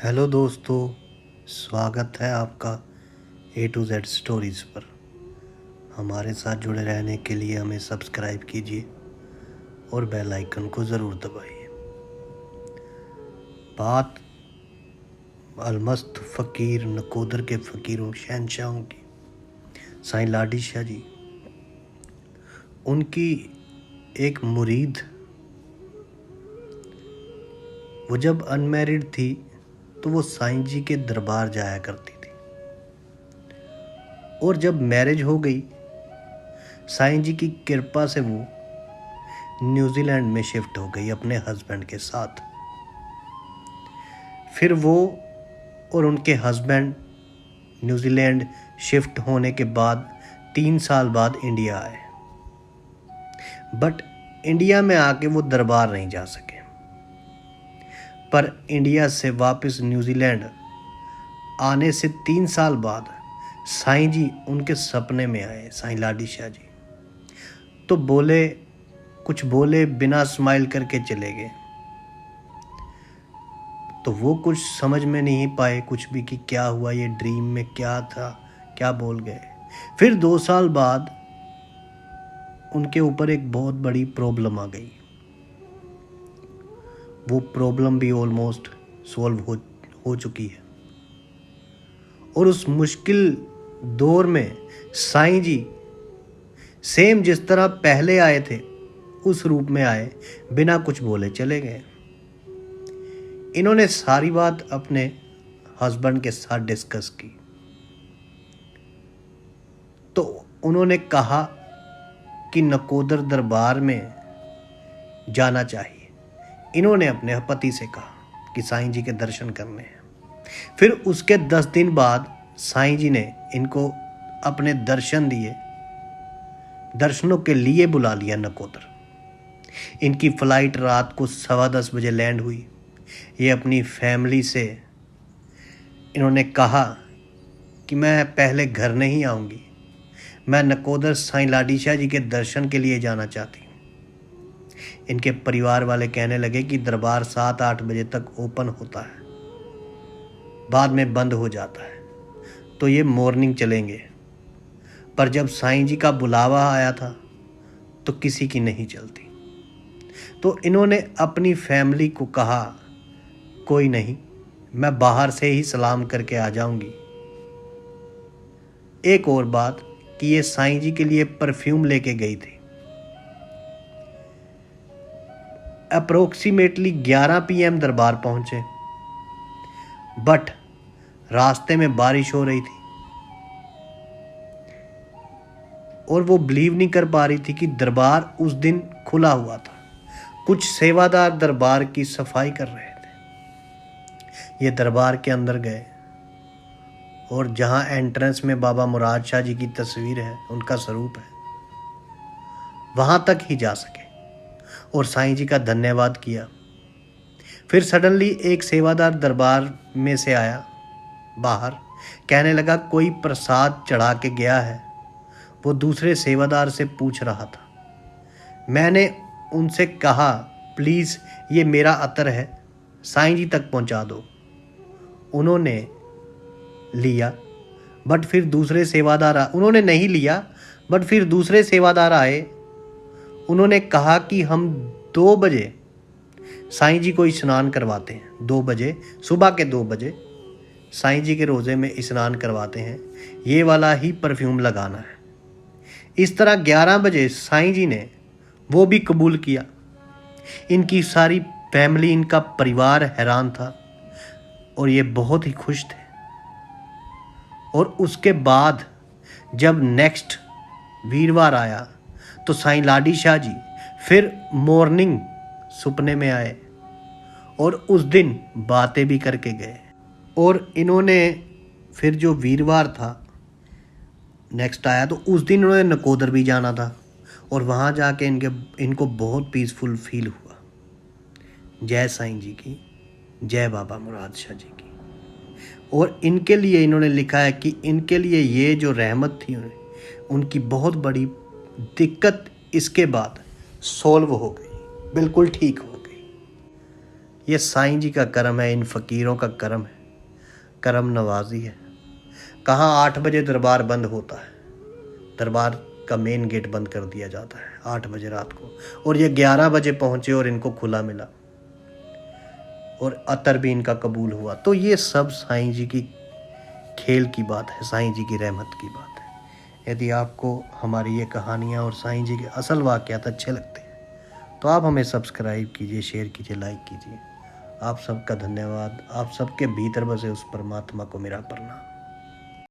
Hello दोस्तों, स्वागत है आपका A to Z स्टोरीज़ पर। हमारे साथ जुड़े रहने के लिए हमें सब्सक्राइब कीजिए और बेल आइकन को ज़रूर दबाइए। बात अलमस्त फ़कीर नकोदर के फ़कीरों शहंशाहों की, साईं लाडी शाह जी। उनकी एक मुरीद, वो जब अनमैरिड थी तो वो साईं जी के दरबार जाया करती थी, और जब मैरिज हो गई साईं जी की कृपा से वो न्यूजीलैंड में शिफ्ट हो गई अपने हस्बैंड के साथ। फिर वो और उनके हस्बैंड न्यूजीलैंड शिफ्ट होने के बाद 3 साल बाद इंडिया आए, बट इंडिया में आके वो दरबार नहीं जा सके। पर इंडिया से वापस न्यूजीलैंड आने से 3 साल बाद साईं जी उनके सपने में आए, साईं लाडी शाह जी। तो कुछ बोले बिना स्माइल करके चले गए। तो वो कुछ समझ में नहीं पाए कुछ भी कि क्या हुआ, ये ड्रीम में क्या था, क्या बोल गए। फिर 2 साल बाद उनके ऊपर एक बहुत बड़ी प्रॉब्लम आ गई। वो प्रॉब्लम भी ऑलमोस्ट सॉल्व हो चुकी है, और उस मुश्किल दौर में साईं जी सेम जिस तरह पहले आए थे उस रूप में आए, बिना कुछ बोले चले गए। इन्होंने सारी बात अपने हस्बैंड के साथ डिस्कस की, तो उन्होंने कहा कि नकोदर दरबार में जाना चाहिए। इन्होंने अपने पति से कहा कि साईं जी के दर्शन करने हैं। फिर उसके 10 दिन बाद साईं जी ने इनको अपने दर्शन दिए, दर्शनों के लिए बुला लिया नकोदर। इनकी फ़्लाइट रात को 10:15 बजे लैंड हुई। ये अपनी फैमिली से इन्होंने कहा कि मैं पहले घर नहीं आऊँगी, मैं नकोदर साईं लाडी शाह जी के दर्शन के लिए जाना चाहती हूँ। इनके परिवार वाले कहने लगे कि दरबार 7-8 बजे तक ओपन होता है, बाद में बंद हो जाता है, तो ये मॉर्निंग चलेंगे। पर जब साईं जी का बुलावा आया था तो किसी की नहीं चलती। तो इन्होंने अपनी फैमिली को कहा, कोई नहीं, मैं बाहर से ही सलाम करके आ जाऊंगी। एक और बात कि ये साईं जी के लिए परफ्यूम लेके गई थी। अप्रोक्सीमेटली 11 PM दरबार पहुंचे, बट रास्ते में बारिश हो रही थी और वो बिलीव नहीं कर पा रही थी कि दरबार उस दिन खुला हुआ था। कुछ सेवादार दरबार की सफाई कर रहे थे। ये दरबार के अंदर गए, और जहां एंट्रेंस में बाबा मुराद शाह जी की तस्वीर है, उनका स्वरूप है, वहां तक ही जा सके और साईं जी का धन्यवाद किया। फिर सडनली एक सेवादार दरबार में से आया बाहर, कहने लगा कोई प्रसाद चढ़ा के गया है। वो दूसरे सेवादार से पूछ रहा था। मैंने उनसे कहा, प्लीज़ ये मेरा अतर है, साईं जी तक पहुंचा दो। उन्होंने लिया, बट फिर दूसरे सेवादार उन्होंने नहीं लिया, बट फिर दूसरे सेवादार आए। उन्होंने कहा कि हम 2 बजे साईं जी को स्नान करवाते हैं। 2 बजे, सुबह के 2 बजे साईं जी के रोज़े में स्नान करवाते हैं, ये वाला ही परफ्यूम लगाना है। इस तरह 11 बजे साईं जी ने वो भी कबूल किया। इनकी सारी फैमिली, इनका परिवार हैरान था और ये बहुत ही खुश थे। और उसके बाद जब नेक्स्ट वीरवार आया तो साईं लाडी शाह जी फिर मॉर्निंग सपने में आए, और उस दिन बातें भी करके गए। और इन्होंने फिर जो वीरवार था नेक्स्ट आया, तो उस दिन इन्होंने नकोदर भी जाना था, और वहाँ जाके इनको बहुत पीसफुल फील हुआ। जय साईं जी की, जय बाबा मुराद शाह जी की। और इनके लिए इन्होंने लिखा है कि इनके लिए ये जो रहमत थी उनकी बहुत बड़ी दिक्कत इसके बाद सॉल्व हो गई, बिल्कुल ठीक हो गई। ये साईं जी का करम है, इन फ़कीरों का करम है करम नवाजी है। कहाँ 8 बजे दरबार बंद होता है, दरबार का मेन गेट बंद कर दिया जाता है 8 बजे रात को, और ये 11 बजे पहुंचे और इनको खुला मिला और अतर भी इनका कबूल हुआ। तो ये सब साईं जी की खेल की बात है, साईं जी की रहमत की बात है। यदि आपको हमारी ये कहानियाँ और साईं जी के असल वाक़यात अच्छे लगते हैं तो आप हमें सब्सक्राइब कीजिए, शेयर कीजिए, लाइक कीजिए। आप सबका धन्यवाद। आप सबके भीतर बसे उस परमात्मा को मेरा प्रणाम।